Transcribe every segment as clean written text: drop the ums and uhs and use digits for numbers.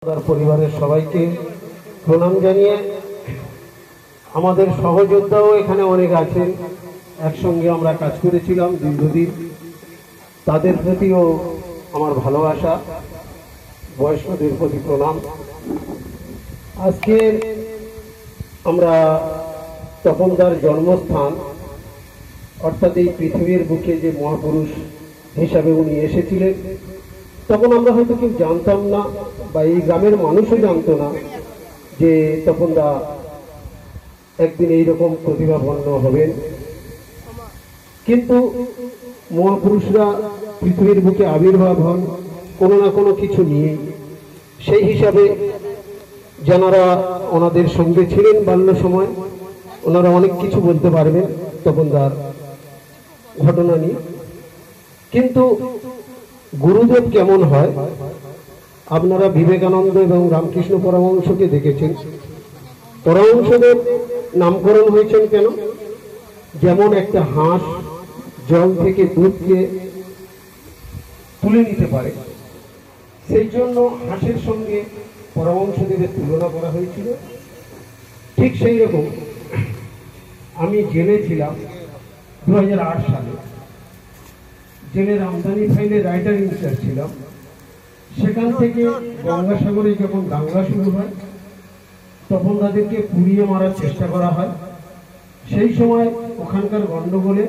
পরিবারের সবাইকে প্রণাম জানিয়ে আমাদের সহযোদ্ধাও এখানে অনেক আছেন, একসঙ্গে আমরা কাজ করেছিলাম দীর্ঘদিন, তাদের প্রতিও আমার ভালোবাসা, বয়স্কদের প্রতি প্রণাম। আজকে আমরা তপনদার জন্মস্থান অর্থাৎ এই পৃথিবীর বুকে যে মহাপুরুষ হিসাবে উনি এসেছিলেন, তখন আমরা হয়তো কেউ জানতাম না বা এই গ্রামের মানুষও জানতো না যে তপনদা একদিন এইরকম প্রতিভাবন্ন হবেন। কিন্তু মহাপুরুষরা পৃথিবীর বুকে আবির্ভাব হন কোনো না কোনো কিছু নিয়ে। সেই হিসাবে যারা ওনাদের সঙ্গে ছিলেন বাল্য সময়, ওনারা অনেক কিছু বলতে পারবেন তপনদার ঘটনা নিয়ে। কিন্তু গুরুদেব কেমন হয়, আপনারা বিবেকানন্দ এবং রামকৃষ্ণ পরমহংসকে দেখেছেন। পরমহংসদেব নামকরণ হয়েছেন কেন? যেমন একটা হাঁস জল থেকে দুধকে তুলে নিতে পারে, সেই জন্য হাঁসের সঙ্গে পরমহংসদেবের তুলনা করা হয়েছিল। ঠিক সেই রকম আমি জেলে ছিলাম 2008 সালে, জেলের আমদানি ফাইলে রাইটার ইনচার্জ ছিলাম। সেখান থেকে গঙ্গাসাগরে যখন দাঙ্গা শুরু হয়, তখন তাদেরকে পুড়িয়ে মারার চেষ্টা করা হয়। সেই সময় ওখানকার গন্ডগোলে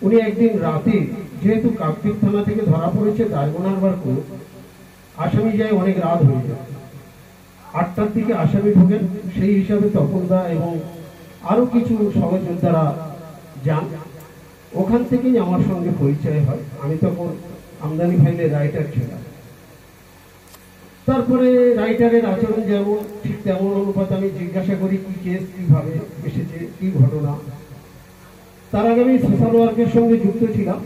উনি একদিন রাতে, যেহেতু কাকদ্বীপ থানা থেকে ধরা পড়েছে ডায়মন্ডহারবার কোর্ট, আসামি যায় অনেক রাত হয়ে যায়, 8টার দিকে আসামি ঢোকেন। সেই হিসাবে তপনদা এবং আরো কিছু সহযোদ্ধারা যান। ওখান থেকেই আমার সঙ্গে পরিচয় হয়। আমি তখন আমদানি ফাইলে রাইটার ছিলাম। তারপরে রাইটারের আচরণ যেমন, ঠিক তেমন অনুপাত আমি জিজ্ঞাসা করি কি কেস, কিভাবে এসেছে, কি ঘটনা। তার আগে আমি সোশ্যাল ওয়ার্কের সঙ্গে যুক্ত ছিলাম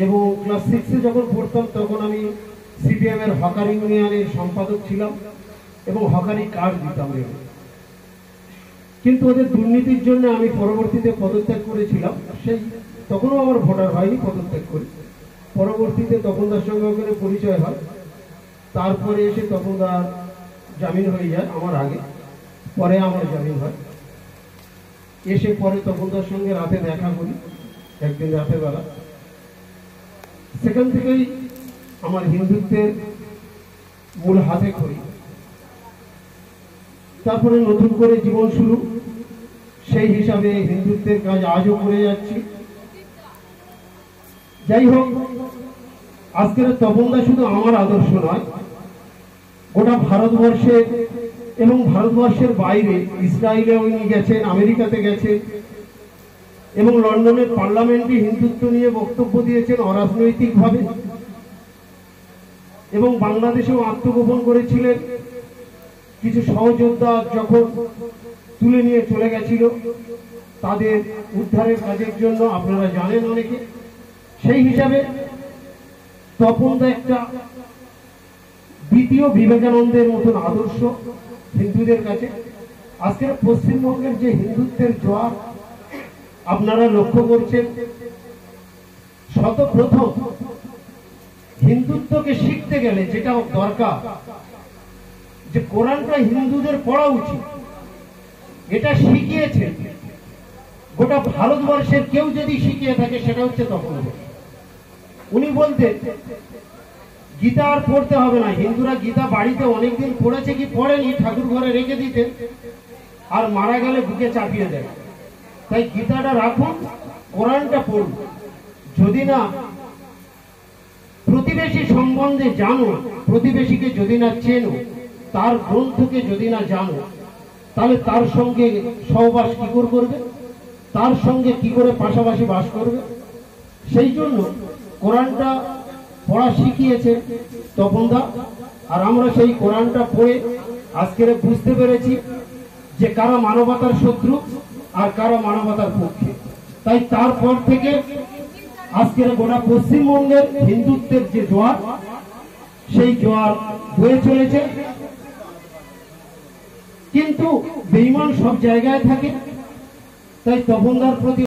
এবং ক্লাস 6-এ যখন পড়তাম তখন আমি সিপিএম এর হকার ইউনিয়নের সম্পাদক ছিলাম এবং হকারি কার্ড দিতাম। কিন্তু ওদের দুর্নীতির জন্য আমি পরবর্তীতে পদত্যাগ করেছিলাম। সেই তখনও আমার ভোটার হয়নি, পদত্যাগ করি। পরবর্তীতে তপনদার সঙ্গে ওখানে পরিচয় হয়। তারপরে এসে তপনদার জামিন হয়ে যায় আমার আগে, পরে আমার জামিন হয়। এসে পরে তপনদার সঙ্গে রাতে দেখা করি, একদিন রাতের বেলা। সেখান থেকেই আমার হিন্দুত্বের মূল হাতে করি। তারপরে নতুন করে জীবন শুরু, সেই হিসাবে হিন্দুত্বের কাজ আজও করে যাচ্ছি। যাই হোক, আজকের তপনদা শুধু আমার আদর্শ নয়, গোটা ভারতবর্ষে এবং ভারতবর্ষের বাইরে ইসরায়েলে উনি গেছেন, আমেরিকাতে গেছেন এবং লন্ডনের পার্লামেন্টে হিন্দুত্ব নিয়ে বক্তব্য দিয়েছেন অরাজনৈতিকভাবে, এবং বাংলাদেশেও আত্মগোপন করেছিলেন। কিছু সহযোদ্ধা যখন তুলে নিয়ে চলে গেছিল তাদের উদ্ধারের কাজের জন্য, আপনারা জানেন অনেকে। সেই হিসাবে তপনদা একটা দ্বিতীয় বিবেকানন্দের মতন আদর্শ হিন্দুদের কাছে। আজকের পশ্চিমবঙ্গের যে হিন্দুত্বের জোয়ার আপনারা লক্ষ্য করছেন, সর্বপ্রথম হিন্দুত্বকে শিখতে গেলে যেটা দরকার, যে কোরআনটা হিন্দুদের পড়া উচিত, এটা শিখিয়েছে গোটা ভারতবর্ষের কেউ যদি শিখিয়ে থাকে সেটা হচ্ছে তপনদা। উনি বলতেন গীতা আর পড়তে হবে না, হিন্দুরা গীতা বাড়িতে অনেকদিন পড়েছে কি পড়েনি, ঠাকুর ঘরে রেখে দিতেন আর মারা গেলে বুকে চাপিয়ে দেয়। তাই গীতাটা রাখুন, কোরআনটা পড়ুন। যদি না প্রতিবেশী সম্বন্ধে জানো, প্রতিবেশীকে যদি না চেনো, তার গ্রন্থকে যদি না জানো, তাহলে তার সঙ্গে সহবাস কি করে করবে, তার সঙ্গে কি করে পাশাপাশি বাস করবে। সেই জন্য কোরআনটা পড়া শিখিয়েছে তপনদা। আর আমরা সেই কোরআনটা পড়ে আজকের বুঝতে পেরেছি যে কারা মানবতার শত্রু আর কারা মানবতার পক্ষে। তাই তারপর থেকে আজকের গোটা পশ্চিমবঙ্গের হিন্দুত্বের যে জোয়ার, সেই জোয়ার বয়ে চলেছে। কিন্তু বেঈমান সব জায়গায় থাকে, তাই তপনদার প্রতি